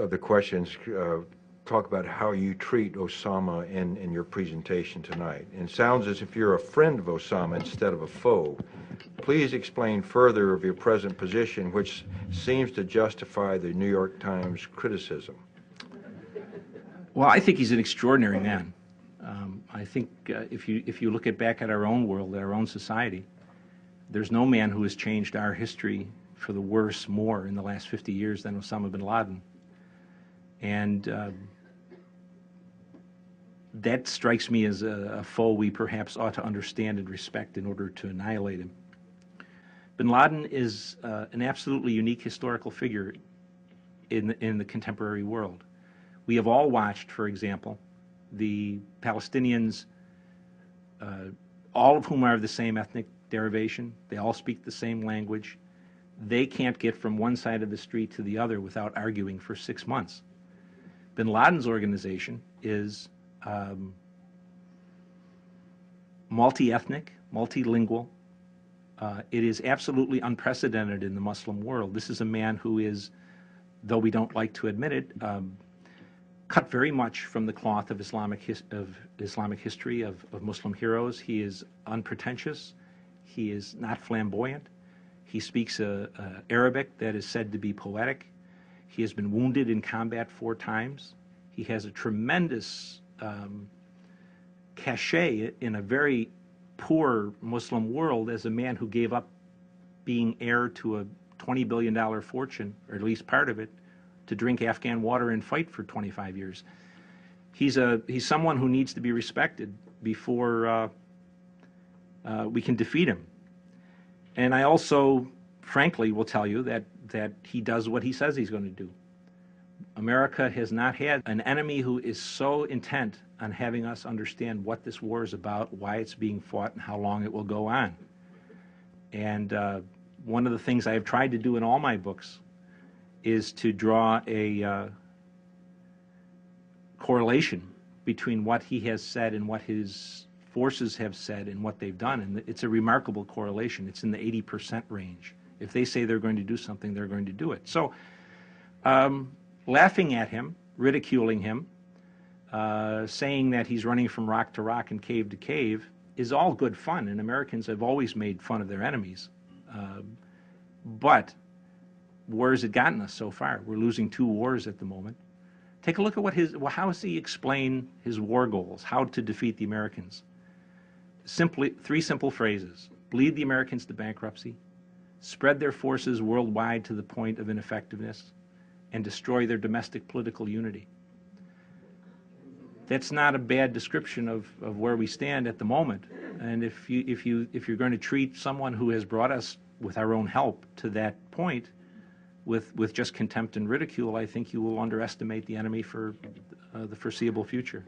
of the questions talk about how you treat Osama in your presentation tonight. And it sounds as if you're a friend of Osama instead of a foe. Please explain further of your present position, which seems to justify the New York Times criticism. Well, I think he's an extraordinary man. I think if you look back at our own world, at our own society, there's no man who has changed our history for the worse more in the last 50 years than Usama bin Laden. And that strikes me as a foe we perhaps ought to understand and respect in order to annihilate him. Bin Laden is an absolutely unique historical figure in the contemporary world. We have all watched, for example, the Palestinians, all of whom are of the same ethnic derivation. They all speak the same language. They can't get from one side of the street to the other without arguing for 6 months. Bin Laden's organization is multi-ethnic, multilingual. It is absolutely unprecedented in the Muslim world. This is a man who is, though we don't like to admit it, cut very much from the cloth of Islamic history, of Muslim heroes. He is unpretentious. He is not flamboyant. He speaks Arabic that is said to be poetic. He has been wounded in combat 4 times. He has a tremendous cachet in a very poor Muslim world as a man who gave up being heir to a $20 billion fortune, or at least part of it, to drink Afghan water and fight for 25 years. He's someone who needs to be respected before we can defeat him. And I also, frankly, will tell you that he does what he says he's going to do. America has not had an enemy who is so intent on having us understand what this war is about, why it's being fought, and how long it will go on. And one of the things I have tried to do in all my books is to draw a correlation between what he has said and what his forces have said and what they've done. And it's a remarkable correlation. It's in the 80% range. If they say they're going to do something, they're going to do it. So laughing at him, ridiculing him, saying that he's running from rock to rock and cave to cave is all good fun. And Americans have always made fun of their enemies. But where has it gotten us so far? We're losing 2 wars at the moment. Take a look at how does he explain his war goals, how to defeat the Americans? Simply 3 simple phrases: bleed the Americans to bankruptcy, spread their forces worldwide to the point of ineffectiveness, and destroy their domestic political unity. That's not a bad description of where we stand at the moment. And if you're going to treat someone who has brought us with our own help to that point with just contempt and ridicule, I think you will underestimate the enemy for the foreseeable future.